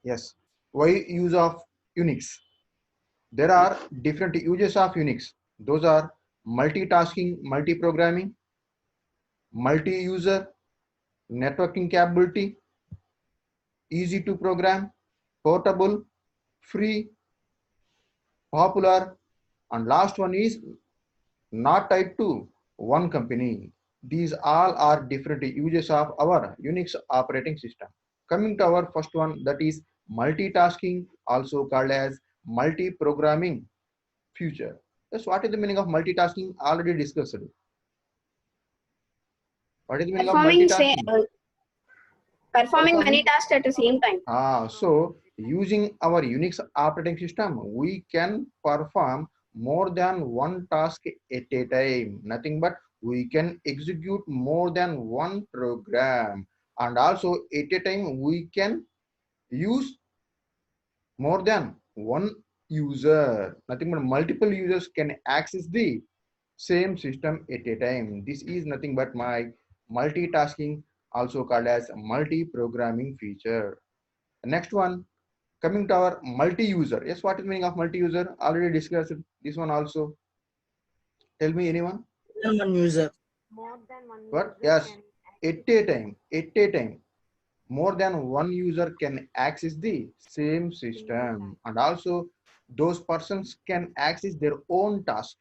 Yes. Why use of Unix? There are different uses of Unix. Those are multitasking, multi-programming, multi-user, networking capability, easy to program, portable, free, popular, and last one is not tied to one company. These all are different uses of our Unix operating system. Coming to our first one, that is multitasking, also called as multi-programming feature. Yes, what is the meaning of multitasking? Already discussed. What is the meaning of Performing say multitasking? performing many Performing. tasks at the same time. So using our Unix operating system, we can perform more than one task at a time. Nothing but we can execute more than one program, and also at a time we can use more than one user. Nothing but multiple users can access the same system at a time. This is nothing but my multitasking, also called as multi-programming feature. Next one, coming to our multi-user. Yes, what is the meaning of multi-user? Already discussed this one also. Tell me anyone. One user. More than one What? user Yes, can at a time. At a time. More than one user can access the same system, and also those persons can access their own task.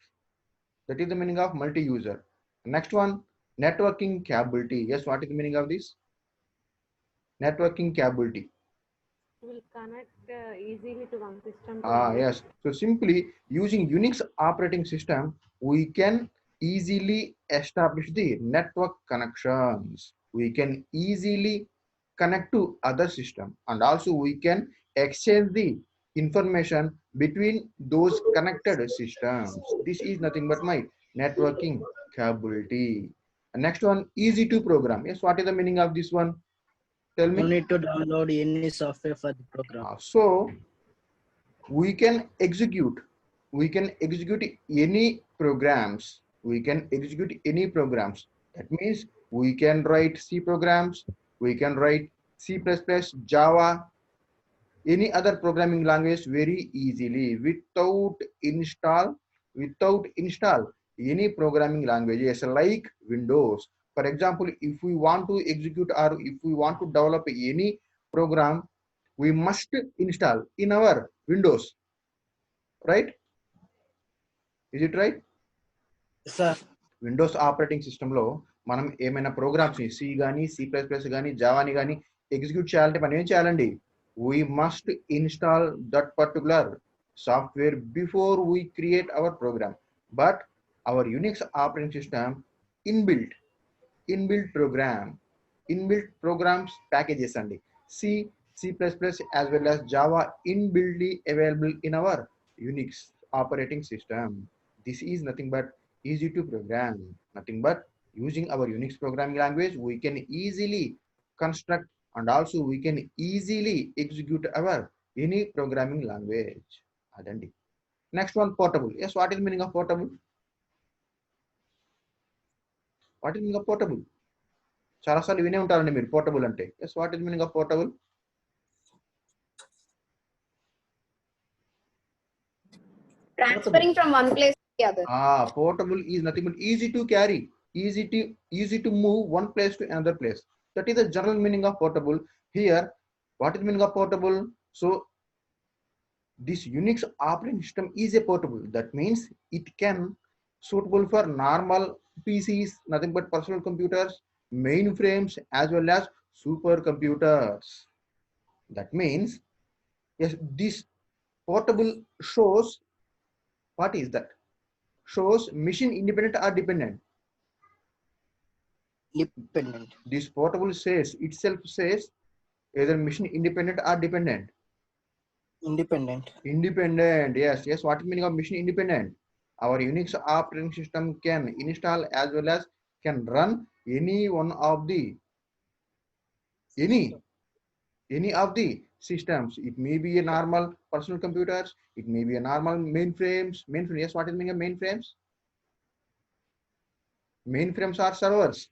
That is the meaning of multi-user. Next one, networking capability. Yes, what is the meaning of this? Networking capability. will connect easily to one system to Yes. So simply using Unix operating system, we can easily establish the network connections. We can easily connect to other system, and also we can exchange the information between those connected systems. This is nothing but my networking capability. And next one, easy to program. Yes, what is the meaning of this one? Tell No me. need to download any software for the program. So we can execute any programs. We can execute any programs. That means we can write C programs, we can write C++, Java, any other programming language very easily without install any programming languages like Windows. For example, if we want to execute or if we want to develop any program, we must install in our Windows, right? Is it right? Sir, Windows operating సిస్టంలో మనం ఏమైనా programmes ని C కానీ C++ కానీ జావాని కానీ execute చేయాలంటే మనం ఏం చేయాలండి? We must install that particular software before we create our program. But our Unix operating system inbuilt inbuilt programs packages అండి. C++ as well as Java inbuiltly available in our Unix operating system. This is nothing but easy to program. Nothing but using our Unix programming language, we can easily construct and also we can easily execute our any programming language. Adandi. Next one, portable. Yes, what is the meaning of portable? What is the meaning of portable? చాలాసార్లు వినే ఉంటారండి మీరు portable అంటే. Yes, what is meaning of portable? Transferring from one place to the other. Portable is nothing but easy to carry, easy to move one place to another place. That is the general meaning of portable. Here, what is the meaning of portable? So this Unix operating system is a portable. That means it can suitable for normal PCs, nothing but personal computers, mainframes, as well as supercomputers. That means, yes, this portable shows, what is that? Shows machine independent or dependent. dependent. This portable says itself says either machine independent or dependent. Independent. Yes. What is meaning of machine independent? Our Unix operating system can install as well as can run any one of the any of the systems. It may be a normal personal computers, it may be a normal mainframes. Yes, what is meaning of mainframes? Mainframes are servers.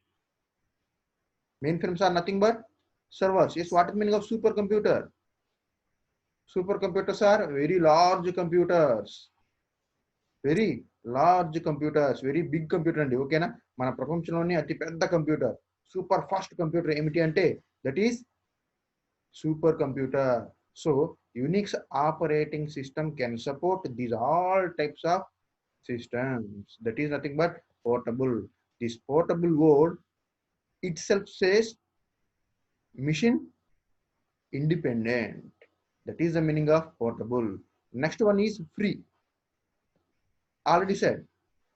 Mainframes are nothing but servers. Yes, what is meaning of supercomputer? Supercomputers are very large computers. Very large computers, very big computer అండి. ఓకేనా? మన ప్రపంచంలోనే అతి పెద్ద computer, super fast computer ఏమిటి అంటే that is super computer. So Unix operating system can support these all types of systems. That is nothing but portable. This portable word itself says machine independent. That is the meaning of portable. Next one is free. Already said,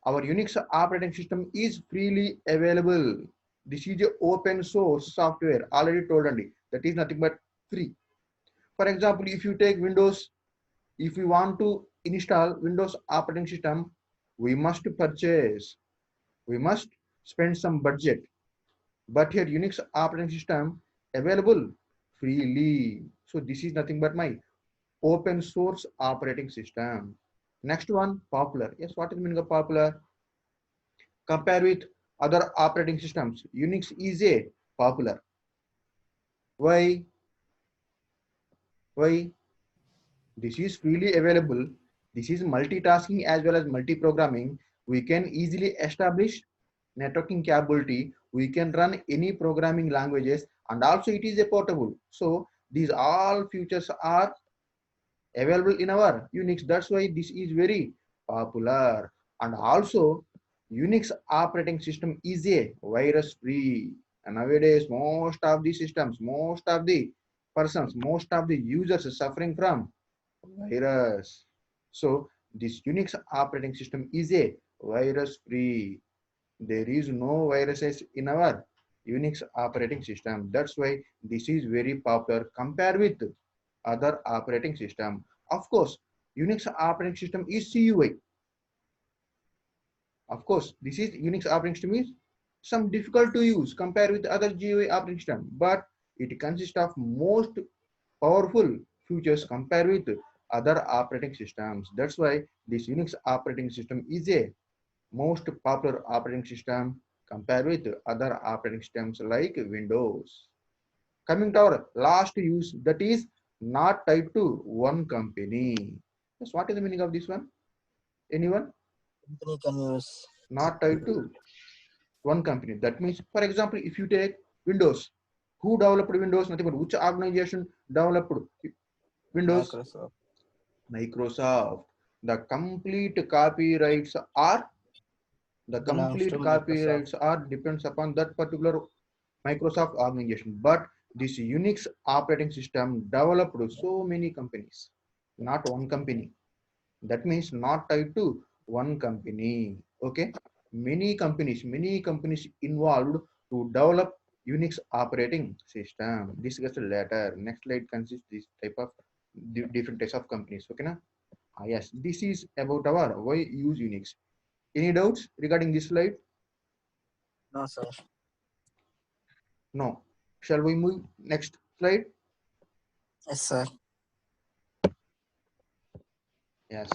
our Unix operating system is freely available. This is a open source software. Already told Andy. That is nothing but free. For example, if you take Windows, if we want to install Windows operating system, we must purchase, we must spend some budget. But here Unix operating system available freely. So this is nothing but my open source operating system. Next one, popular. Yes, what is the meaning of popular? Compare with other operating systems, Unix is a popular. Why? Why? This is freely available. This is multitasking as well as multi-programming. We can easily establish networking capability. We can run any programming languages, and also it is a portable. So these all features are available in our Unix. That's why this is very popular. And also Unix operating system is a virus free. And nowadays most of the systems, most of the persons, most of the users are suffering from virus. So this Unix operating system is a virus free. There is no viruses in our Unix operating system. That's why this is very popular compared with other operating system. Of course, Unix operating system is CUI. Of course, this is Unix operating system is some difficult to use compared with other GUI operating system, but it consists of most powerful features compared with other operating systems. That's why this Unix operating system is a most popular operating system compared with other operating systems like Windows. Coming to our last use, that is not tied to one company. Yes, what is the meaning of this one? Anyone? Company can use. Not tied to one company. That means, for example, if you take Windows, who developed Windows? Nothing but which organization developed Windows? Microsoft. Microsoft. The complete copyrights are Belongs to Microsoft. depends upon that particular Microsoft organization. But this Unix operating system developed so many companies, not one company. That means not tied to one company. Okay, many companies involved to develop Unix operating system. Discussed later. Next slide consists this type of different types of companies. Okay, na? Yes, this is about our why use Unix. Any doubts regarding this slide? No, sir. No. Shall we move next slide? Yes, sir. Yes.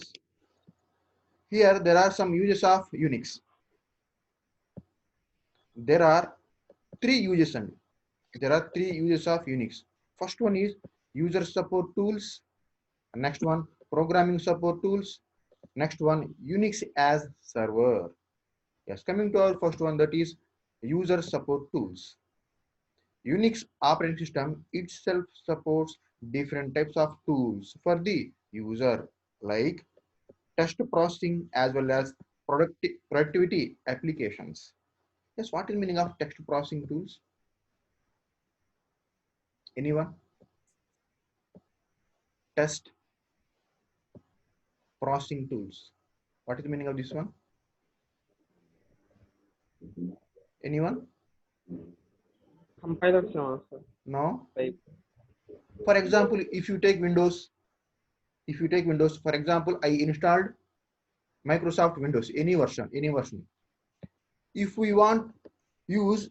Here there are some uses of Unix. There are three uses and there are three uses of Unix. First one is user support tools. Next one, programming support tools. Next one, Unix as server. Yes, coming to our first one, that is user support tools. Unix operating system itself supports different types of tools for the user, like text processing as well as productivity applications. Yes, what is the meaning of text processing tools? Anyone? Text processing tools. What is the meaning of this one? Anyone? Compilers no, sir. No. Type. For example, if you take Windows, for example, I installed Microsoft Windows, any version. If we want use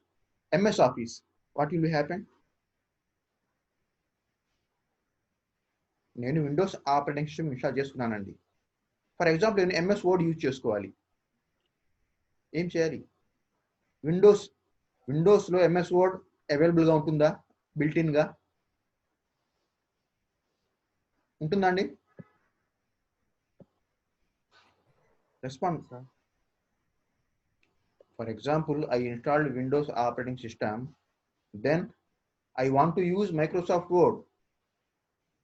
MS Office, what will happen? నేను Windows operating system install చేసుకున్నానండి. For example నేను MS word use చేసుకోవాలి. ఏం చేయాలి? విండోస్లో MS word అవైలబుల్గా ఉంటుందా built ఇన్గా? ఉంటుందా అండి? Respond. For example, I installed Windows operating system, then I want to use Microsoft Word.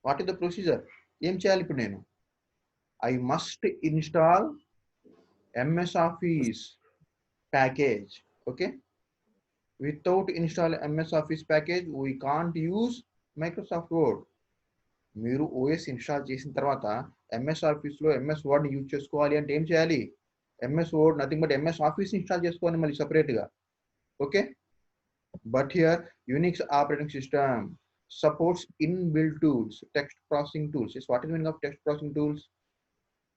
What is the procedure? ఏం చేయాలి ఇప్పుడు నేను? I must install MS Office package. Okay, without install MS Office package we can't use Microsoft Word. మీరు OS install చేసిన తర్వాత MS Office లో MS Word ని use చేసుకోవాలి అంటే ఏం చేయాలి? MS Word nothing but MS Office install చేసుకోవాలి మళ్ళీ సెపరేట్ గా. Okay, but here Unix operating system supports inbuilt tools, text processing tools. Yes, what is the meaning of text processing tools?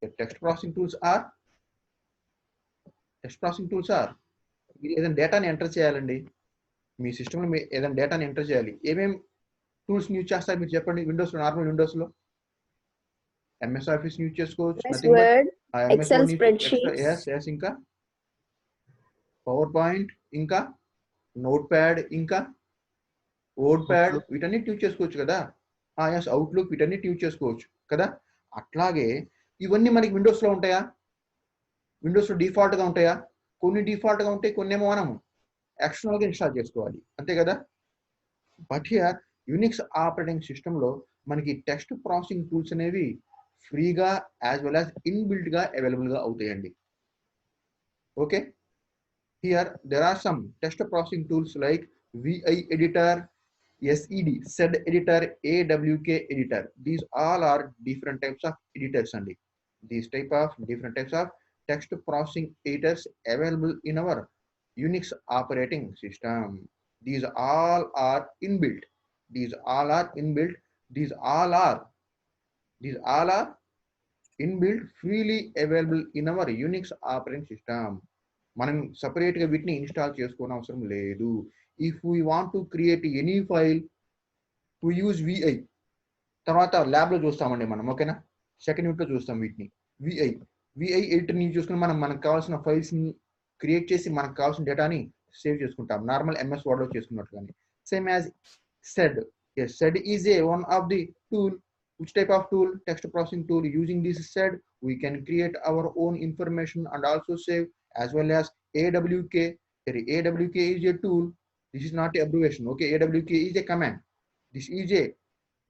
The text processing tools are మీరు ఏదైనా డేటాని enter చేయాలండి, మీ సిస్టంలో మీ ఏదైనా డేటాని ఎంటర్ చేయాలి, ఏమేమి టూల్స్ యూజ్ చేస్తారు మీరు చెప్పండి? విండోస్లో, నార్మల్ విండోస్లో MS Office యూజ్ చేసుకోవచ్చు, MS nothing but Word, MS Excel Word spreadsheets. ఇంకా పవర్ పాయింట్, ఇంకా నోట్ ప్యాడ్, ఇంకా వర్డ్ ప్యాడ్, వీటన్నిటి యూజ్ చేసుకోవచ్చు కదా. ఎస్, అవుట్లుక్, వీటన్నిటి యూజ్ చేసుకోవచ్చు కదా. అట్లాగే ఇవన్నీ మనకి విండోస్లో ఉంటాయా? విండోస్లో డిఫాల్ట్గా ఉంటాయా? కొన్ని డిఫాల్ట్గా ఉంటాయి, కొన్ని ఏమో మనం ఎక్స్టర్నల్గా ఇన్స్టాల్ చేసుకోవాలి, అంతే కదా. బట్ హియర్ యూనిక్స్ ఆపరేటింగ్ సిస్టంలో మనకి టెక్స్ట్ ప్రాసెసింగ్ టూల్స్ అనేవి ఫ్రీగా యాజ్ వెల్ యాజ్ ఇన్బిల్ట్గా అవైలబుల్గా అవుతాయండి. Okay, here there are some text processing tools like VI editor, SED editor, AWK editor. These all are different types of editors only. These type of different types of text processing editors available in our Unix operating system. These all are inbuilt. These all are inbuilt. These all are inbuilt, freely available in our Unix operating system. మనం separate గా వీటిని install చేసుకోవడం అవసరం లేదు. If we want to create any file to use vi, తర్వాత lab లో చూస్తామండి మనం, ఓకేనా, సెకండ్ యూనిట్ లో చూస్తాం వీటిని. విఐ ఎడిటర్ ని చూసుకుని మనకు కావాల్సిన ఫైల్స్ ని క్రియేట్ చేసి మనకు కావాల్సిన డేటాని సేవ్ చేసుకుంటాం, నార్మల్ MS Word లో చేసుకున్నట్లుగానే. Same as sed. Sed is a one of the tool. Which type of tool? Text processing tool. Using this SED, we can create our own information and also save, as well as AWK. AWK is a tool. This is not a abbreviation. Okay, AWK is a command. This is a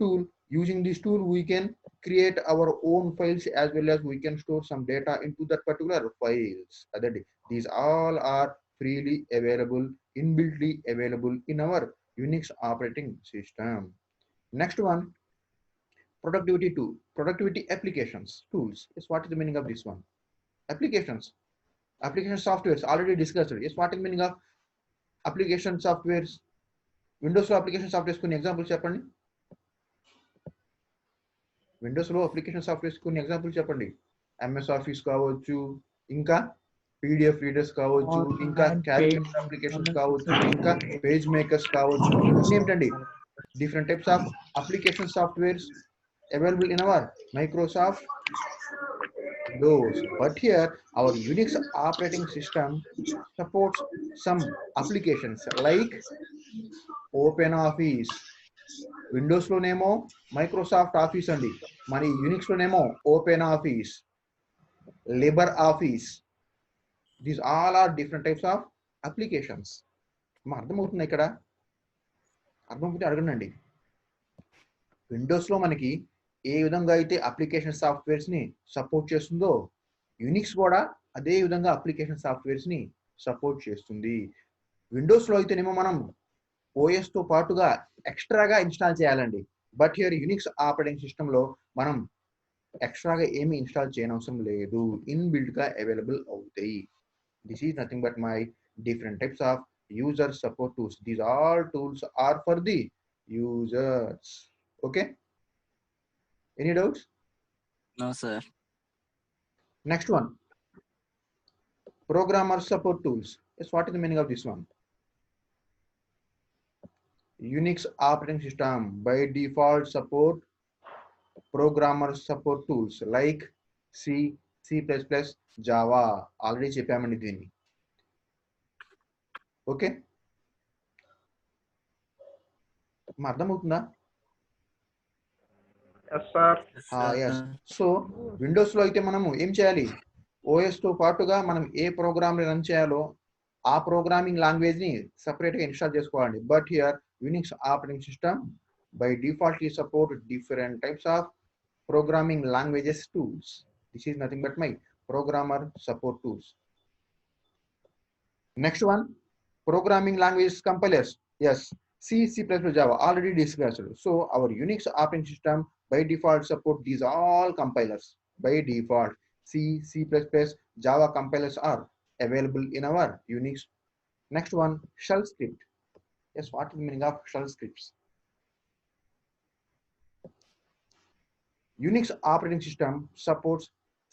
tool. Using this tool, we can create our own files as well as we can store some data into that particular files. These all are freely available, inbuiltly available in our Unix operating system. Next one, productivity tool, productivity applications tools. Yes, what is the meaning of this one? Application softwares already discussed. Yes, what is the meaning of application softwares? Windows లో application softwares కొన్ని examples చెప్పండి. Windows లో application softwares కొన్ని examples చెప్పండి. MS Office కావచ్చు, ఇంకా PDF readers కావచ్చు, ఇంకా క్యాల్కులేటర్ అప్లికేషన్స్ కావచ్చు, ఇంకా పేజ్ మేకర్స్ కావచ్చు. ఇవన్నీ ఏమిటండి? Different types of application softwares available in our Microsoft Windows. But here our Unix operating system supports some applications like OpenOffice. Windows lo nemo Microsoft Office andi, mani Unix lo nemo OpenOffice, LibreOffice. These all are different types of applications. మా అర్థమవుతుంది ఇక్కడ? అర్థమవుతుంది అడగండి. Windows లో మనకి ఏ విధంగా అయితే application softwares ని సపోర్ట్ చేస్తుందో, యూనిక్స్ కూడా అదే విధంగా అప్లికేషన్ సాఫ్ట్వేర్స్ ని సపోర్ట్ చేస్తుంది. విండోస్ లో అయితేనేమో మనం OS తో పాటుగా ఎక్స్ట్రాగా ఇన్స్టాల్ చేయాలండి. But here Unix operating system లో మనం ఎక్స్ట్రాగా ఏమి ఇన్స్టాల్ చేయనవసరం లేదు, ఇన్బిల్ట్ గా అవైలబుల్ అవుతాయి. This is nothing but my different types of user support tools. These all tools are for the users. Okay, any doubts? No, sir. Next one, programmer support tools. Yes, what is the meaning of this one? Unix operating system by default support programmer support tools like C, C++, Java. Already చెప్పామండి దీన్ని. Okay, మా అర్థమవుతుందా? Yes, sir. yes. So Windows లో అయితే మనము ఏం చేయాలి, OS తో పాటుగా మనం ఏ ప్రోగ్రామ్ ని రన్ చేయాలో ఆ ప్రోగ్రామింగ్ లాంగ్వేజ్ ని సెపరేట్ గా ఇన్స్టాల్ చేసుకోవాలండి. But here Unix operating system by default you support different types of programming languages tools. This is nothing but my programmer support tools. Next one, programming languages compilers. Yes, C, C++, Java already discussed. So our Unix operating system by default support these all compilers. By default C, C++, Java compilers are available in our Unix. Next one, shell script. Yes, what is the meaning of shell scripts? Unix operating system supports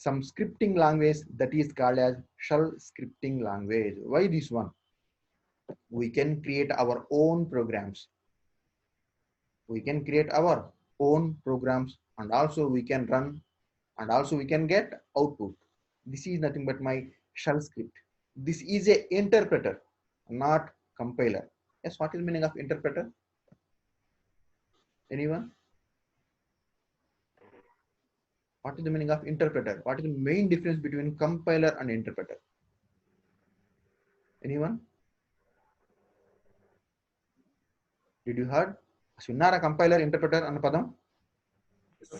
some scripting language that is called as shell scripting language. Why this one? We can create our own programs. We can create our own programs and also we can run and also we can get output. This is nothing but my shell script. This is a interpreter, not compiler. Yes, what is the meaning of interpreter? Anyone? What is the meaning of interpreter? What is the main difference between compiler and interpreter? Anyone? Did you heard? Sunnara compiler, interpreter and padam?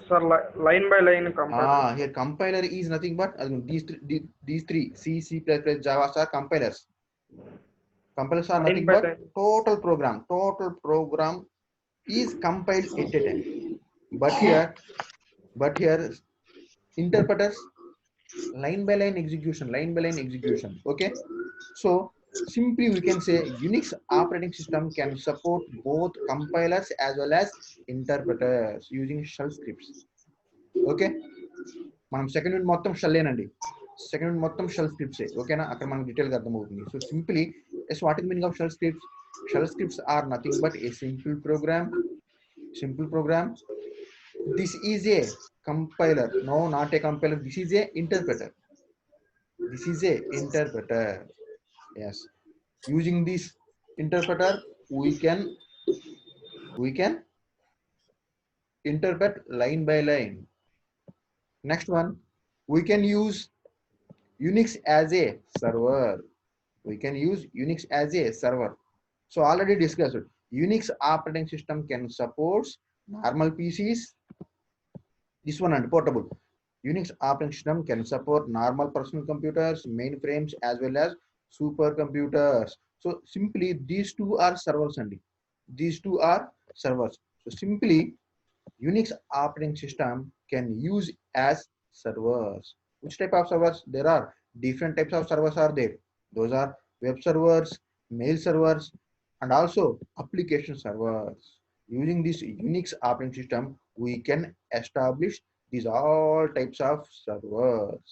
Sir, line by line compiler. Here compiler is nothing but these three C, C++, Java are compilers. Compilers are nothing but total program is compiled at a time. But here interpreters line by line execution. Okay, so simply we can say Unix operating system can support both compilers as well as interpreters using shell scripts. Okay, మనం second unit మొత్తం shell ఏనండి, second unit మొత్తం shell scripts. ఓకేనా, అక్కడ మనకు డీటెయిల్గా అర్థమవుతుంది. So simply yes what is meaning of shell scripts? Shell scripts are nothing but a simple program. This is a compiler. No, not a compiler. This is a interpreter. Yes. Using this interpreter, we can interpret line by line. Next one, we can use Unix as a server. So already discussed, Unix operating system can support normal PCs. This one and portable. Unix operating system can support normal personal computers, mainframes as well as supercomputers. So simply these two are servers only. So simply Unix operating system can use as servers. Which type of servers? There are different types of servers are there. Those are web servers, mail servers, and also application servers. Using this Unix operating system, we can establish these all types of servers.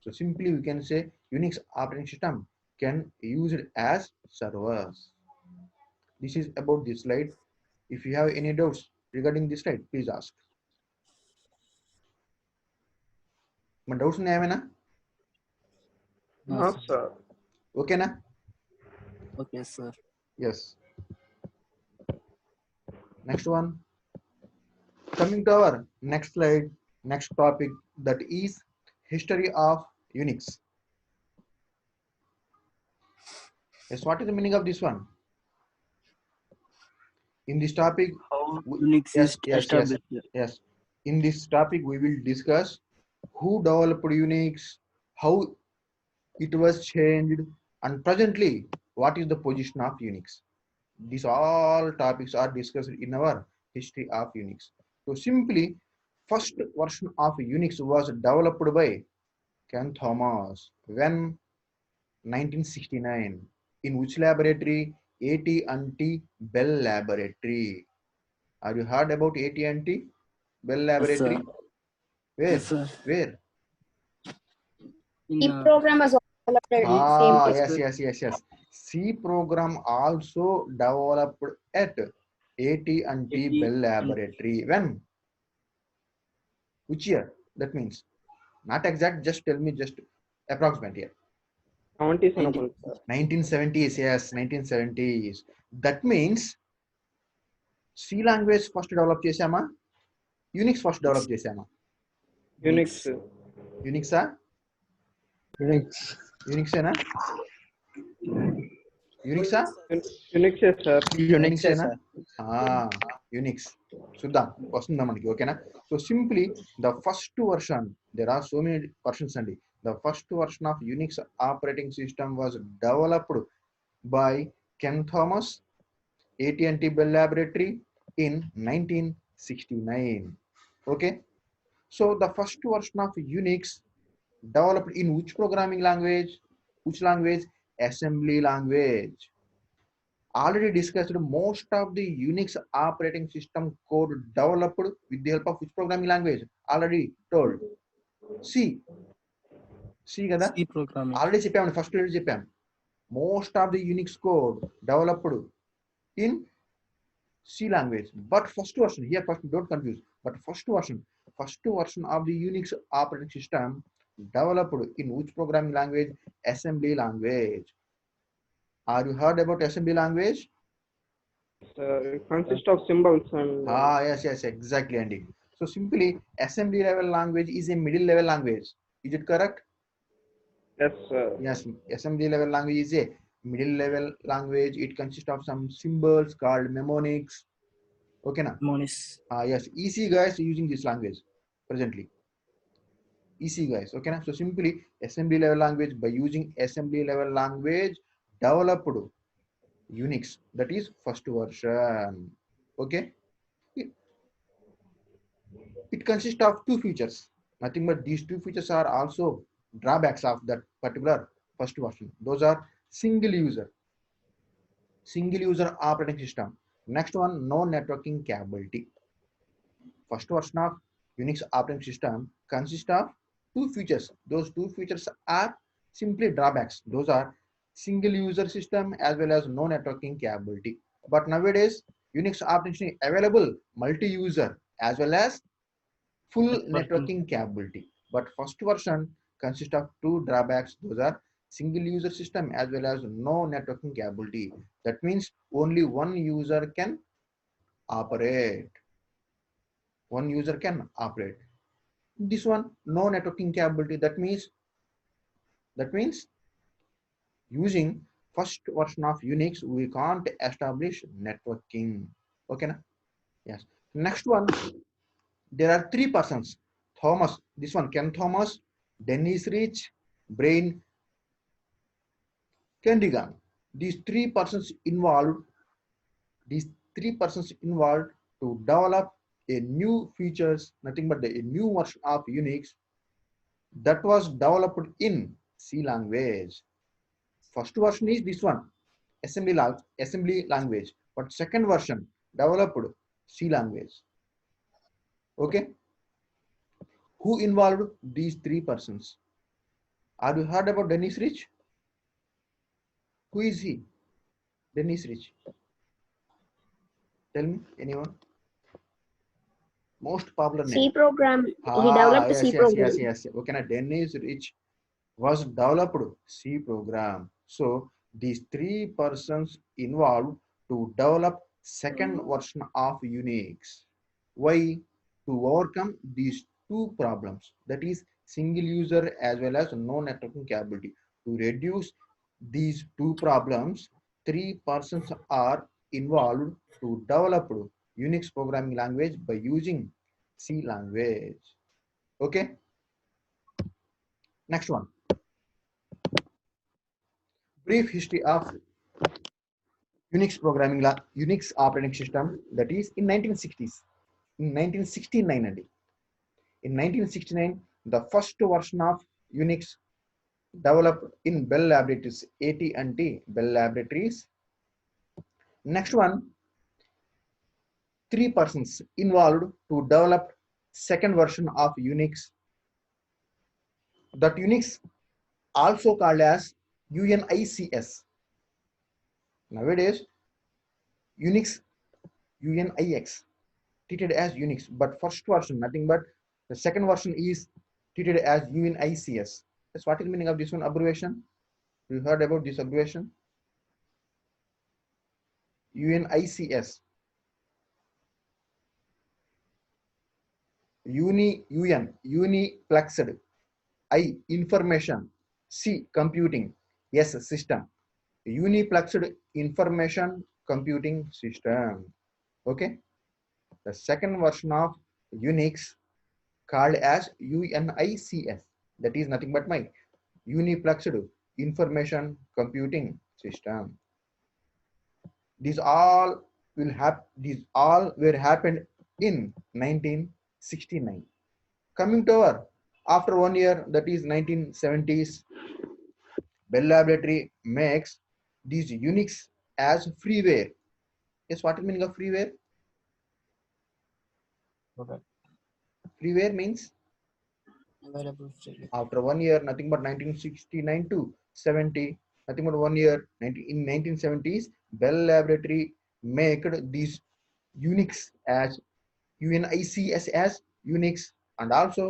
So simply we can say Unix operating system can use it as servers. This is about this slide. If you have any doubts regarding this slide, please ask. My doubts ఉన్నాయేమైనా? No, sir. Okay na? Okay, sir. Yes. Next one. Coming to our next slide, next topic, that is history of Unix. Yes, what is the meaning of this one? In this topic, How Unix is established. Yes. In this topic, we will discuss who developed Unix, how it was changed, and presently, what is the position of Unix. These all topics are discussed in our history of Unix. So simply, first version of Unix was developed by Ken Thomas when 1969. In which laboratory? AT&T Bell Laboratory. Are you heard about AT&T Bell Laboratory? Where? Yes, sir. Where? C program was also developed at same place. Yes. C program also developed at AT&T Bell Laboratory. When? Which year? That means not exact. Just tell me, just approximate here. 1970s. Yes, 1970s. That means C language first develop చేసామా? Unix first develop చేసామా? Unix. యూనిక్సా? యూనిక్సేనా? యూనిక్సా? యూనిక్సే sir. యూనిక్సేనా? Unix చూద్దాం వస్తుందా మనకి. ఓకేనా? So simply the first version, there are so many versions అండి. The first version of Unix operating system was developed by Ken Thomas, AT&T Bell Laboratory in 1969. Okay, so the first version of Unix developed in which programming language? Which language? Assembly language. Already discussed, most of the Unix operating system code developed with the help of which programming language? Already told. C kada? C programming. Already చెప్పాము, first చెప్పాము. Most of the Unix code developed in C language, but first version here, first don't confuse, but first version of the Unix operating system developed in which programming language? Assembly language. Are you heard about assembly language? It consists of symbols and Yes, exactly, Andy. So simply assembly level language is a middle level language. Is it correct? yes sir. Yes, assembly level language is a middle level language. It consists of some symbols called mnemonics. Okay na? Mnemonics. Yes, EC guys using this language presently. EC guys, okay na? So simply assembly level language, by using assembly level language developed Unix, that is first version. Okay, it consists of two features, nothing but these two features are also drawbacks of that particular first version. Those are single user operating system. Next one, no networking capability. First version of Unix operating system consists of two features. Those two features are simply drawbacks. Those are single user system as well as no networking capability. But nowadays Unix operating system available multi-user as well as full networking capability. But first version consists of two drawbacks. Those are single user system as well as no networking capability. That means only one user can operate. One user can operate. This one, no networking capability. That means using first version of Unix we can't establish networking. Okay na? Yes. Next one, there are three persons. Thomas, this one Ken Thomas, Dennis Rich, Brian Kendigan. These three persons involved to develop a new features, nothing but a new version of Unix that was developed in C language. First version is this one, assembly language, but second version developed C language. Okay, who involved these three persons? Are you heard about Dennis Rich? Who is he? Dennis Rich, tell me, anyone? Most popular name. C program. He developed C program. Yes. Okay, now Dennis Rich was developed C program. So these three persons involved to develop second version of Unix. Why? To overcome these two problems, that is single user as well as no networking capability. To reduce these two problems, three persons are involved to develop Unix programming language by using C language. Okay, next one, brief history of Unix Unix operating system, that is in 1960s. In 1969 and in 1969 the first version of Unix developed in Bell Laboratories, AT&T Bell Laboratories. Next one, three persons involved to develop second version of Unix, that Unix also called as UNICS. Nowadays Unix UNIX treated as Unix, but first version, nothing but the second version is treated as UNICS. That's what is the meaning of this one abbreviation? You heard about this abbreviation? UNICS. Uniplexed, I, information, C, computing, S, system. Uniplexed information computing system. Okay. The second version of Unix called as UNICS. That is nothing but my Uniplexed information computing system. These all these all were happened in 1969. Coming to our after 1 year, that is 1970s, Bell Laboratory makes these Unix as freeware. Yes, what is meaning of freeware? Okay. Freeware means Available freely. after 1 year, nothing but 1969 to 70, nothing but 1 year, in 1970s, Bell Laboratory made these Unix as UNICS as Unix, and also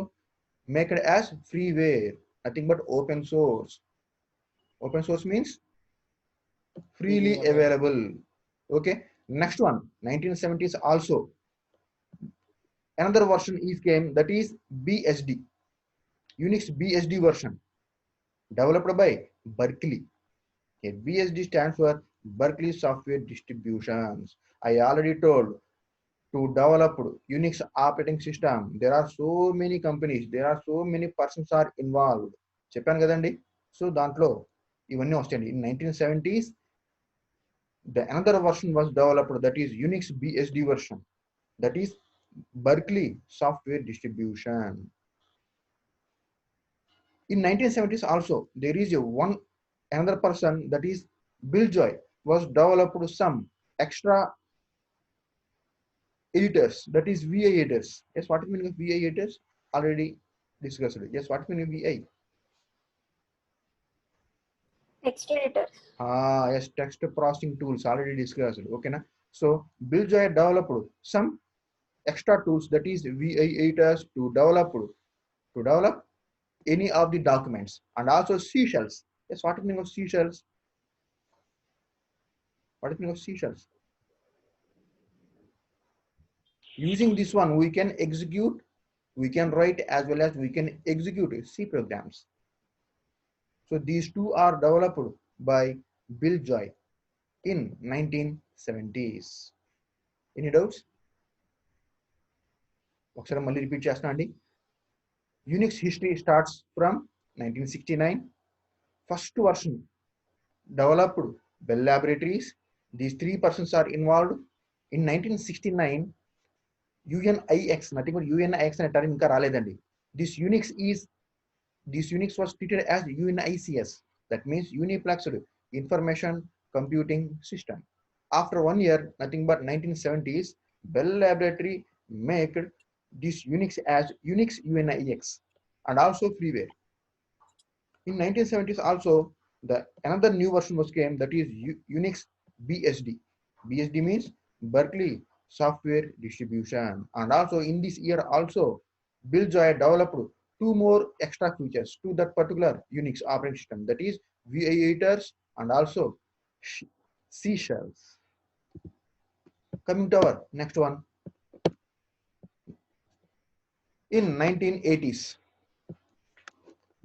make it as freeware, nothing but open source. Open source means freely available. Okay. Next one, 1970s also. Another version is came, that is BSD, Unix BSD version, developed by Berkeley. Okay, BSD stands for Berkeley Software Distributions. I already told, to develop Unix operating system, there are so many companies, there are so many persons are involved. చెప్పాను కదండి. So దాంట్లో ఇవన్నీ వస్తాయండి. In 1970s, the another version was developed, that is Unix BSD version, that is Berkeley Software Distribution. In 1970s also, there is another person, that is Bill Joy, was developed some extra editors, that is VI editors. Yes, what is meaning of VI editors? Already discussed. Yes, what is meaning of VI? Text editor. Yes, text processing tools, already discussed. Okay, na? So Bill Joy developed some extra tools, that is VI editors, to develop any of the documents, and also C shells. Yes, what is meaning of C shells? What is meaning of C shells? Using this one, we can execute, we can write, as well as we can execute C programs. So these two are developed by Bill Joy in 1970s. Any doubts? ఒకసారి మళ్ళీ repeat చేస్తున్నా అండి. Unix history starts from 1969. First version developed Bell Laboratories. These three persons are involved. In 1969, UNIX, nothing but UNIX అనే term ఇంకా రాలేదండి. This Unix was treated as UNICS, that means Uniplexed Information Computing System. After 1 year, nothing but 1970s, Bell Laboratory made this Unix as Unix UNIX, and also freeware. In 1970s also, another new version was came, that is Unix BSD. BSD means Berkeley Software Distribution. And also in this year also, Bill Joy developed two more extra features to that particular Unix operating system, that is VI editors and also C shells. Coming to our next one. In 1980s,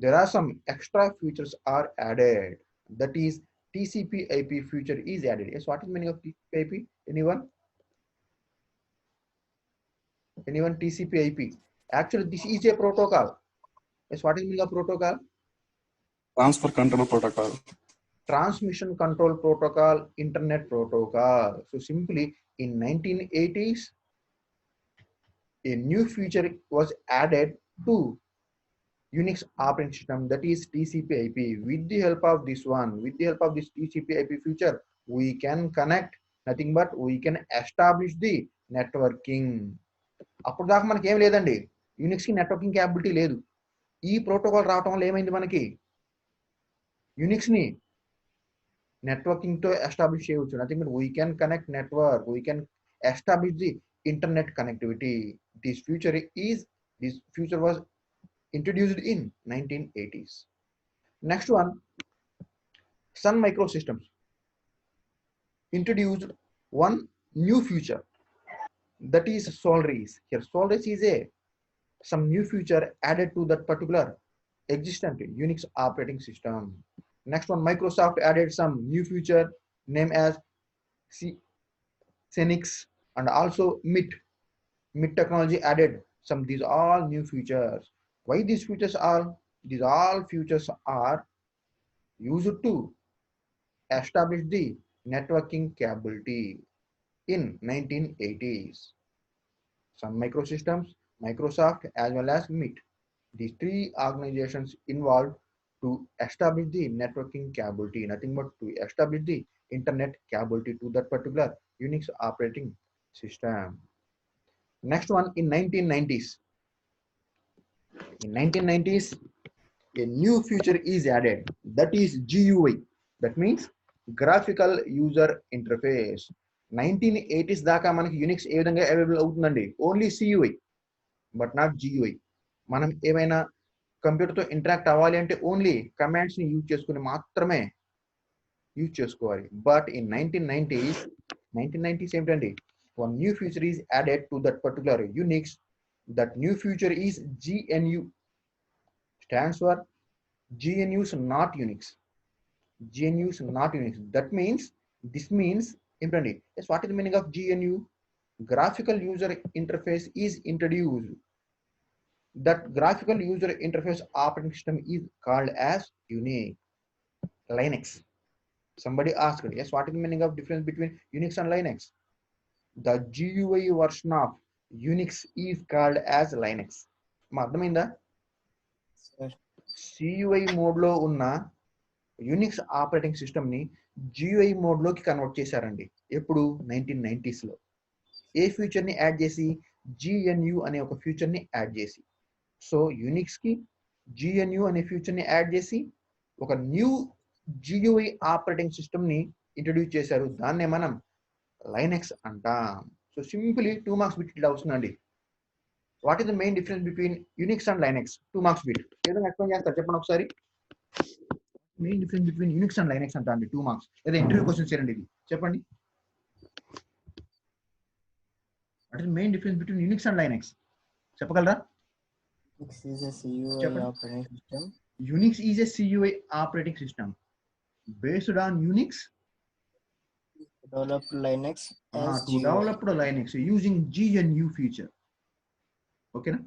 there are some extra features are added, that is TCP/IP feature is added. Yes, what is meaning of TCP/IP? Anyone? TCP/IP? Actually, this is a protocol. Yes, what is meaning of protocol? Transfer control protocol. Transmission control protocol, internet protocol. So simply in 1980s, a new feature was added to Unix operating system, that is TCP/IP. With the help of this TCP/IP feature, we can connect, nothing but we can establish the networking. అప్పుడు దాకా మనకి ఏం లేదండి, Unix కి networking capability లేదు. ఈ protocol రావటం వల్ల ఏమైంది, మనకి యూనిక్స్ ని నెట్వర్కింగ్ తో ఎస్టాబ్లిష్ చేయవచ్చు. Nothing but we can connect network, we can establish the internet connectivity. This feature was introduced in 1980s. Next one, Sun Microsystems introduced one new feature, that is Solaris. Here Solaris is a some new feature added to that particular existent Unix operating system. Next one, Microsoft added some new feature named as Xenix, and also MIT. MIT technology added some these all new features. Why these features are? These all features are used to establish the networking capability in 1980s. Some microsystems, Microsoft as well as MIT. These three organizations involved to establish the networking capability, nothing but to establish the internet capability to that particular Unix operating system. Next one, in 1990s. In 1990s, a new feature is added, that is GUI. That means graphical user interface. 1980s దాకా మనకి Unix ఏ విధంగా available అవుతుందండి? Only CUI, but not GUI. మనం ఏమైనా కంప్యూటర్తో interact అవ్వాలి అంటే only commands ని use చేసుకుని మాత్రమే యూజ్ చేసుకోవాలి. బట్ ఇన్ 1990s ఏమిటండి? One new feature is added to that particular Unix. That new feature is GNU. Stands for GNU's not Unix. GNU's not Unix. That means, this means, yes, what is the meaning of GNU? Graphical user interface is introduced. That graphical user interface operating system is called as Unix. Linux. Somebody asked, yes, what is the meaning of difference between Unix and Linux? The GUI version of Unix is called as Linux. అర్థమైందా? Sir. CUI mode లో ఉన్న Unix operating system ని GUI mode లోకి convert చేశారండి. ఎప్పుడు? 1990s లో. ఏ future ని add చేసి? GNU అనే ఒక ఫ్యూచర్ ని యాడ్ చేసి. సో యూనిక్స్ కి GNU అనే ఫ్యూచర్ ని యాడ్ చేసి ఒక న్యూ GUI ఆపరేటింగ్ సిస్టమ్ ని ఇంట్రడ్యూస్ చేశారు. దాన్నే మనం లైనెక్స్ అంటాం. సో సింపుల్లీ 2 మార్క్స్ బిట్ ఇట్లా వస్తుందండి. What is the main difference between Unix and Linux? 2 marks bit ఏదైనా ఎక్స్ప్లెయిన్ చేస్తారు చెప్పండి ఒకసారి. Main difference between Unix and Linux అంట అండి. 2 మార్క్స్. లేదా ఇంటర్వ్యూ క్వశ్చన్స్ చేయండి ఇది చెప్పండి. What is main difference between Unix and Linux చెప్పగలరా? This is a CUI Chapman. operating system. Unix is a CUI operating system based on Unix Developed Linux as to GUI. develop the Linux using GNU feature. Okay, na?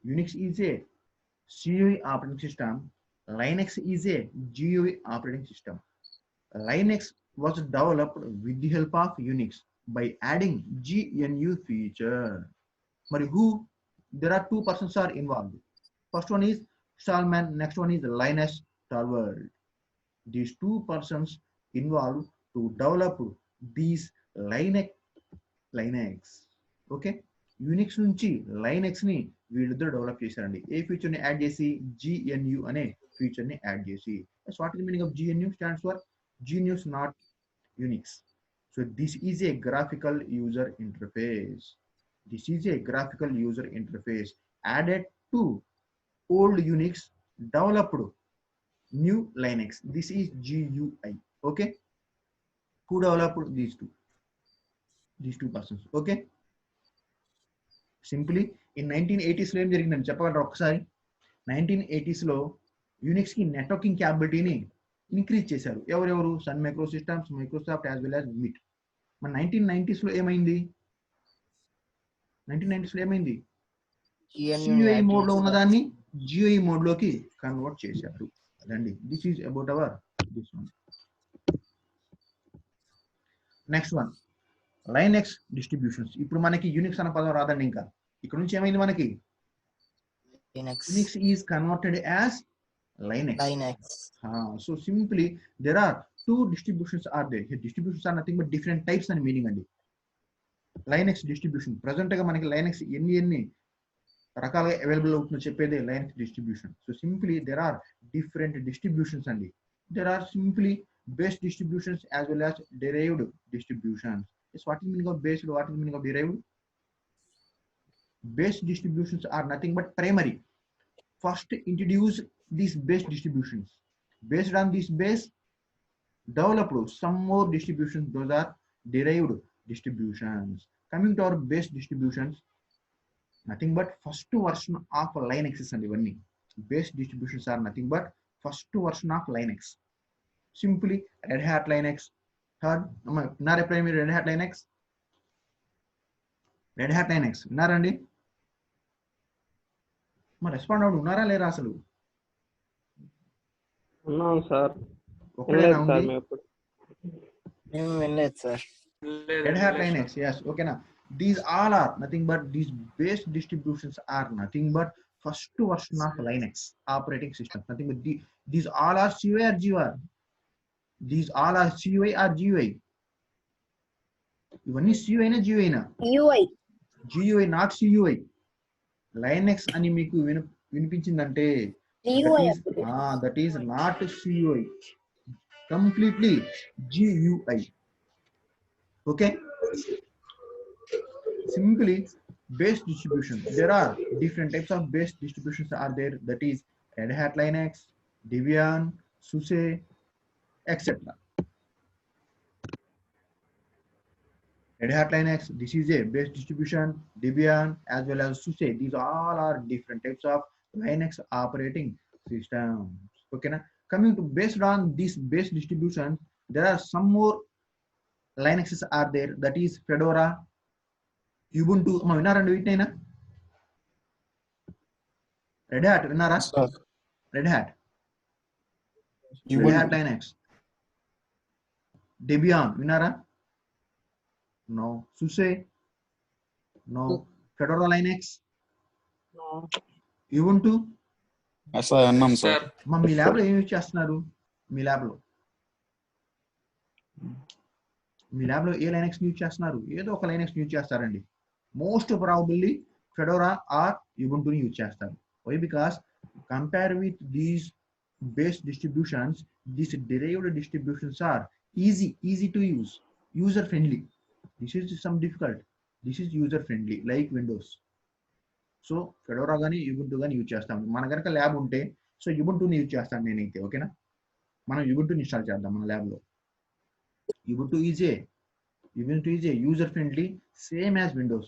Unix is a CUI operating system. Linux is a GUI operating system. Linux was developed with the help of Unix by adding GNU feature. Mari who? There are 2 persons are involved. First one is Stallman, next one is Linus Torvald. These 2 persons involved to develop these Linux. Okay, Unix నుంచి Linux ని వీళ్ళిద్దరు develop చేశారండి. ఏ feature ని add చేసి? GNU అనే feature ని add చేసి. What is the meaning of GNU? Stands for GNU's not Unix. So this is a graphical user interface. This is a graphical user interface added to old Unix, developed new Linux. This is GUI. Okay, who developed these two persons? Okay, simply in 1980s లో ఏం జరిగిందని చెప్పగలరా ఒకసారి? 1980s లో Unix కి networking క్యాపబిలిటీని increase చేశారు. ఎవరెవరు? Sun microsystems, Microsoft as well as MIT. మన 1990s లో ఏమైంది? 1990s లో ఏమైంది? CUI మోడ్ లో ఉన్నదాన్ని GUI మోడ్ లోకి కన్వర్ట్ చేశారు. అదండి. This is about our this one. Next one, Linux distributions. ఇప్పుడు మనకి యూనిక్స్ అన్న పదం రాదండి. ఇంకా ఇక్కడ నుంచి ఏమైంది మనకి? Unix is converted as Linux. So simply there are 2 distributions are there. Here distributions are nothing but different types అని మీనింగ్ అండి. లైనెక్స్ డిస్ట్రిబ్యూషన్ ప్రెసెంట్ గా మనకి లైనెక్స్ ఎన్ని రకాలుగా అవైలబుల్ అవుతుందో చెప్పేదే Linux distribution. So simply there are different distributions అండి. There are simply based distributions as well as derived distributions. Yes, what is meaning of based? What is meaning of derived? Based distributions are nothing but primary. First introduce these based distributions. Based on this base, developed some more distributions. Those are derived distributions. Coming to our based distributions, Nothing but first version of Linux and ఇవన్నీ base distributions are nothing but first version of Linux. Simply Red Hat Linux. Third, not a primary Red Hat Linux. Red Hat Linux. ఉన్నారండి? మరి respond అవును ఉన్నారా లేరా అసలు? ఉన్నాం sir. ఒకవేళ sir ఉంది. మేము ఎప్పుడు మేము వినలేదు sir. Red Hat Linux, yes, okay now. These all are nothing but these base distributions are nothing but first version of Linux operating system. Nothing but these all are CUI or GUI. These all are CUI or GUI. ఇవన్నీ CUI నా GUI నా? UI. GUI not CUI. Linux అని మీకు వినిపించిందంటే GUI. that is not CUI. Completely GUI. Okay. Simply base distribution. There are different types of base distributions are there. That is Red Hat Linux, Debian, SUSE, etc. Red Hat Linux, this is a base distribution. Debian as well as SUSE, these all are different types of Linux operating systems. Okay, now coming to based on these base distributions, there are some more Linuxes are there. That is Fedora, Ubuntu. విన్నారండి వీటినైనా? Red hat విన్నారా? Sir red hat, red Ubuntu. Hat Linux, Debian విన్నారా? No. SUSE no. Fedora Linux, Ubuntu. Sir అన్నాం sir. మీ lab లో ఏం use చేస్తున్నారు? మీ lab లో ఏ లైనక్స్ యూజ్ చేస్తున్నారు? ఏదో ఒక లైనక్స్ యూజ్ చేస్తారండి. మోస్ట్ ప్రాబబ్లీ ఫెడోరా ఆర్ యుబుంటుని యూజ్ చేస్తారు. Why? Because compare with these base distributions, these derived distributions are easy to use, user friendly. This is some difficult, this is user friendly like Windows. So Fedora gani Ubuntu gani use చేస్తాం. మన కనుక lab ఉంటే so Ubuntu use చేస్తాను నేనైతే. ఓకేనా? మనం Ubuntu install చేద్దాం మన ల్యాబ్ లో. Ubuntu is a user friendly same as Windows.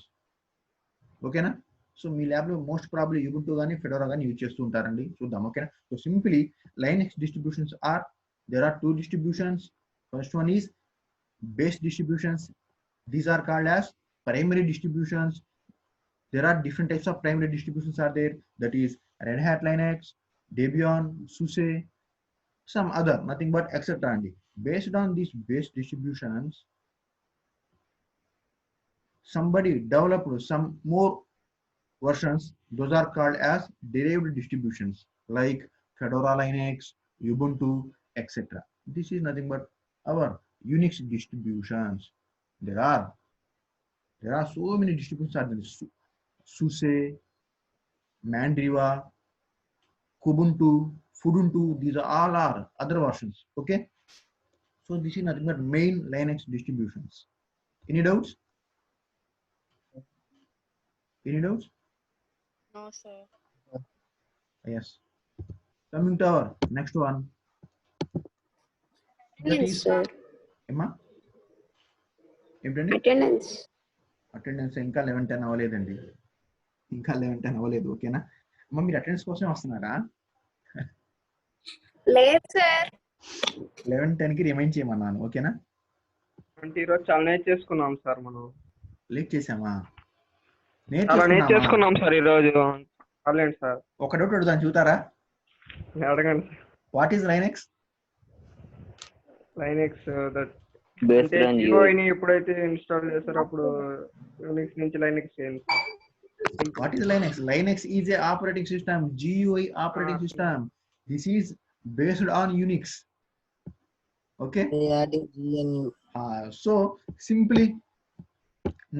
ఓకేనా? సో మీ ల్యాబ్ లో మోస్ట్ ప్రాబ్లీ Ubuntu గానీ ఫెడోరా గానీ యూజ్ చేస్తూ ఉంటారండి. చూద్దాం. ఓకేనా? So simply Linux distributions are, there are two distributions. First one is base distributions. These are called as primary distributions. There are different types of primary distributions are there. That is Red Hat Linux, Debian, SUSE, some other, nothing but etc. Based on these base distributions, somebody developed some more versions. Those are called as derived distributions like Fedora Linux, Ubuntu, etc. This is nothing but our Unix distributions. There are so many distributions are there. SUSE, Mandriva, Kubuntu, Fuduntu, these all are other versions. Okay, so this is nothing but main Linux distributions. Any doubts? No, sir. Yes. Coming to our next one. That Attendance, is sir. Emma. ఏంటండి? Attendance. Attendance ఇంకా 11-10 అవ్వలేదండి. ఇంకా 11-10 అవ్వలేదు. ఓకేనా అమ్మ? మీరు attendance కోసం వస్తున్నారా? లేదు సార్. 11-10కి రిమైండ్ చేయమన్నాను. ఓకేనా? అంటే ఈరోజు చాలా నేర్చేసుకున్నాం సార్. మనం లేట్ చేసామా? చాలా నేర్చేసుకున్నాం సార్ ఈరోజు. అలేండి సార్. ఒక డౌట్ అడుగుతాను, చూతారా? అడగండి. What is Linux? లైనక్స్ అంటే GUI-ని ఎప్పుడైతే ఇన్స్టాల్ చేస్తారో అప్పుడు యూనిక్స్ నుంచి లైనక్స్ చేయండి. What is Linux? Linux is a operating system, GUI operating system. This is based on Unix. Okay. They added GNU. So simply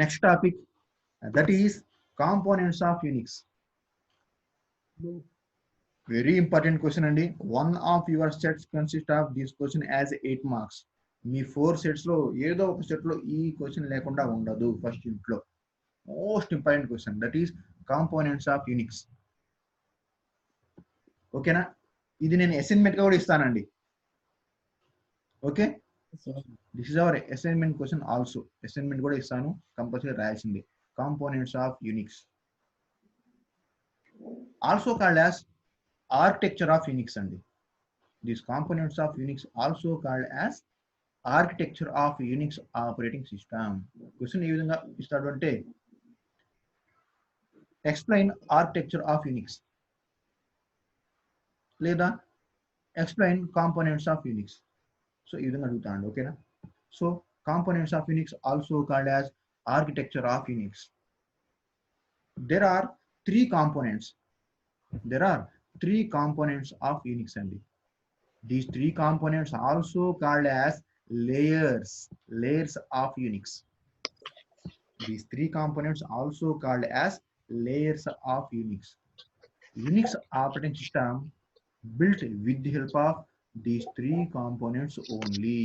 next topic, that is components of Unix. Very important question andi. One of your sets consists of this question as 8 marks. Me 4 sets లో ఏదో ఒక set లో ఈ question లేకుండా ఉండదు. First unit లో most important question, that is components of Unix. ఓకేనా? ఇది నేను అసైన్మెంట్ గా కూడా ఇస్తానండి. Okay, this is our assignment question also. Assignment కూడా ఇస్తాను, కంపల్సరీ రాయాల్సింది. Components of Unix. also called as architecture of Unix. And these components of Unix also called as architecture of Unix operating system. Question ఏ విధంగా ఇస్తాడు అంటే explain architecture of Unix లేదా explain components of Unix. So ఈ విధంగా అడుగుతాడు. ఓకేనా? So components of Unix also called as architecture of Unix. There are three components. There are three components of Unix and these three components also called as layers of Unix. These three components also called as layers of Unix. Unix operating system built with the help of these three components only.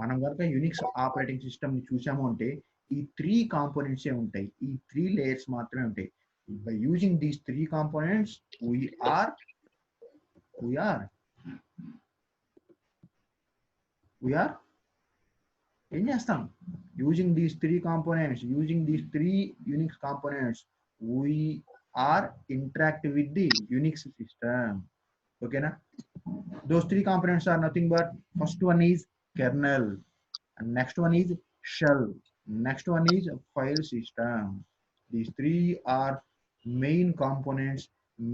మనం కనుక Unix operating system ని చూసాము అంటే ఈ three components ఏ ఉంటాయి, ఈ three layers మాత్రమే ఉంటాయి. By using these three components we are ఏం చేస్తాం? using these three components, using these three Unix components, we are interact with the Unix system. Okay na? Those three components are nothing but first one is kernel, and next one is shell, next one is file system. These three are main components,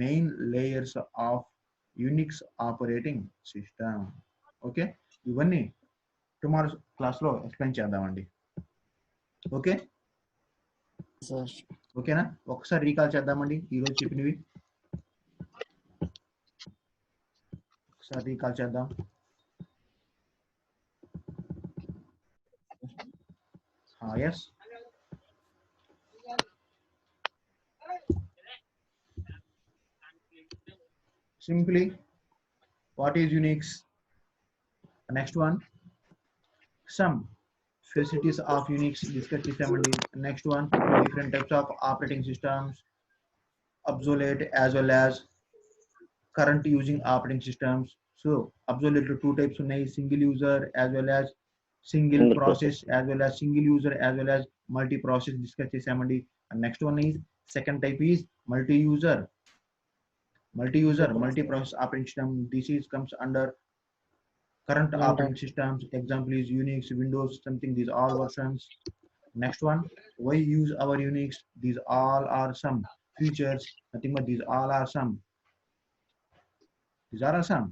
main layers of Unix operating system. Okay, ఇవన్నీ tomorrow class లో explain చేద్దామండి. Okay sir ఓకేనా? ఒకసారి recall చేద్దామండి ఈరోజు చెప్పినవి. ఒకసారి recall చేద్దాం. Yes, simply what is Unix? Next one, some facilities of Unix discuss చేసామండి. Next one, different types of operating systems, obsolete as well as current using operating systems. So obsolete two types ఉన్నాయి, single user as well as single process, as well as single user as well as multi process discuss చేసామండి. And next one is second type is multi user multi process operating system. This is comes under current operating systems. Example is Unix, Windows, something. These all versions. Next one, why use our Unix? These all are some features, nothing but these all are some. These are some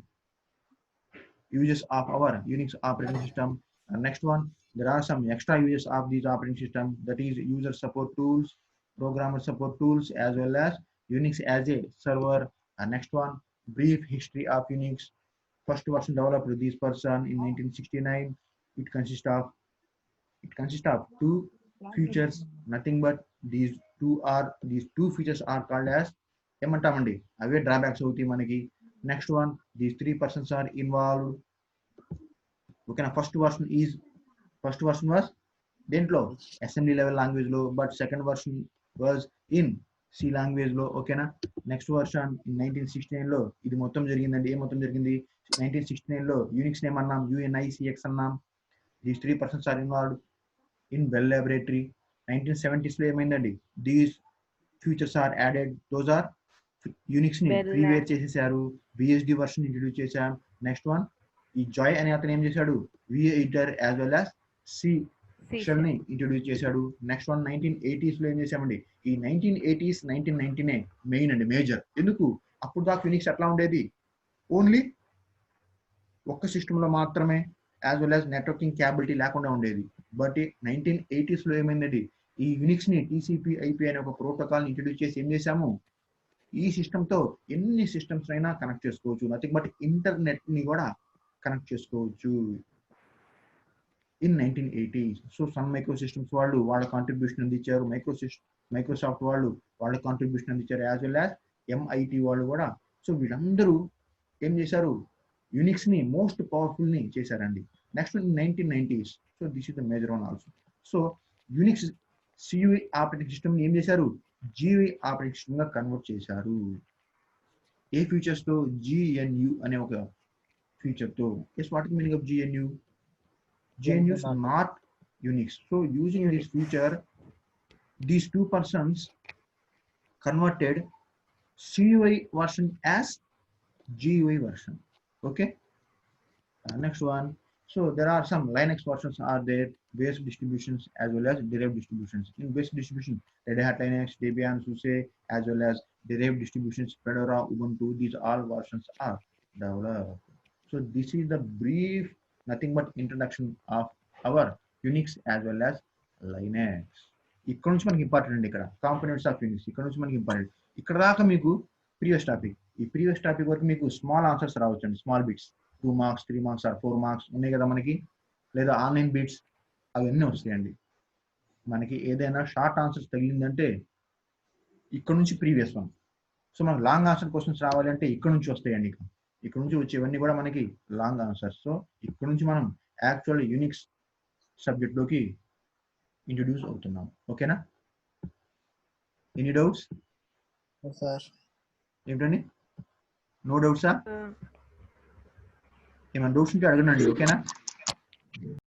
uses of our Unix operating system. And next one, there are some extra uses of these operating system, that is user support tools, programmer support tools, as well as Unix as a server. And next one, brief history of Unix. First version developed with this person in 1969. It consists of two features, nothing but these two features are called as ఏమంటామండి, అవే drawbacks అవుతాయి మనకి. Next one, these 3 persons are involved. ఓకేనా? First version was దేంట్లో assembly level language లో, but second version was in C language లో. ఓకేనా? Next version 1969 లో ఇది మొత్తం జరిగిందండి. ఏ మొత్తం జరిగింది? 1969 లో యూనిక్స్ నేమ్ అన్నాం, UNICX అన్నాం. These 3 persons are involved in Bell Laboratory. 1970s లో ఏమైందండి? These features are added. Those are Unix ని ప్రీవేర్ చేసేసారు, BSD వర్షన్ ఇంట్రడ్యూస్ చేశాం. నెక్స్ట్ వన్, ఈ జాయ్ అనే అతను ఏం చేశాడు? V8 as well as C shell ని ఇంట్రడ్యూస్ చేశాడు. నెక్స్ట్ వన్, 1980s లో ఏం చేశామండి? ఈ 1980s 1990 మెయిన్ అండి, మేజర్. ఎందుకు? అప్పుడు దాకా యూనిక్స్ ఎట్లా ఉండేది? ఓన్లీ ఒక్క సిస్టమ్ లో మాత్రమే, as well as networking capability లేకుండా ఉండేది. బట్ 1980s లో ఏమైందండి? ఈ యూనిక్స్ ని TCP/IP అనే ఒక ప్రోటోకాల్ ఇంట్రడ్యూస్ చేసి ఏం చేశాము? ఈ సిస్టమ్ తో ఎన్ని సిస్టమ్స్ అయినా కనెక్ట్ చేసుకోవచ్చు, నథింగ్ బట్ ఇంటర్నెట్ ని కూడా కనెక్ట్ చేసుకోవచ్చు in 1980s. So Sun Microsystems వాళ్ళు వాళ్ళ కాంట్రిబ్యూషన్ అందించారు, మైక్రోసాఫ్ట్ వాళ్ళు వాళ్ళ కాంట్రిబ్యూషన్ అందించారు, యాజ్ వెల్ యాజ్ MIT వాళ్ళు కూడా. సో వీళ్ళందరూ ఏం చేశారు? యూనిక్స్ ని మోస్ట్ పవర్ఫుల్ ని చేశారండి. Next 1990s. So this is the major one also. So Unix CUI operating system ఏం చేశారు? GUI ఆపరేటింగ్ సిస్టమ్ గా కన్వర్ట్ చేశారు. ఏ ఫీచర్స్ తో? GNU అనే ఒక ఫీచర్ తో. Yes, what is meaning of GNU? GNU is not Unix. So using this feature, these 2 persons converted CUI version as GUI version. Okay. Next one. So there are some Linux versions are there, base distributions as well as derived distributions. In base distribution, Red Hat Linux, Debian, SUSE, as well as derived distributions, Fedora, Ubuntu, these all versions are developed. So this is the brief, nothing but introduction of our Unix as well as Linux. ఇక్కడ నుంచి మనకి important అండి, ఇక్కడ components of Unix ఇక్కడ నుంచి మనకి important. ఇక్కడ దాకా మీకు ప్రీవియస్ టాపిక్, ఈ ప్రీవియస్ టాపిక్ వరకు మీకు స్మాల్ ఆన్సర్స్ రావచ్చండి, small bits 2 marks 3 marks or 4 marks ఉన్నాయి కదా మనకి, లేదా ఆన్లైన్ బిట్స్ అవన్నీ వస్తాయండి. మనకి ఏదైనా షార్ట్ ఆన్సర్స్ తగిలిందంటే ఇక్కడ నుంచి ప్రీవియస్ వన్. సో మనకు లాంగ్ ఆన్సర్ క్వశ్చన్స్ రావాలి అంటే ఇక్కడ నుంచి వస్తాయండి. ఇక్కడ నుంచి వచ్చేవన్నీ కూడా మనకి లాంగ్ ఆన్సర్స్. సో ఇక్కడ నుంచి మనం యాక్చువల్ యూనిక్స్ సబ్జెక్ట్ లోకి ఇంట్రడ్యూస్ అవుతున్నాం. ఓకేనా? Any doubts? సార్ ఏమిటండి? నో డౌట్సా? ఏమైనా డౌట్స్ ఉంటే అడగండి. ఓకేనా?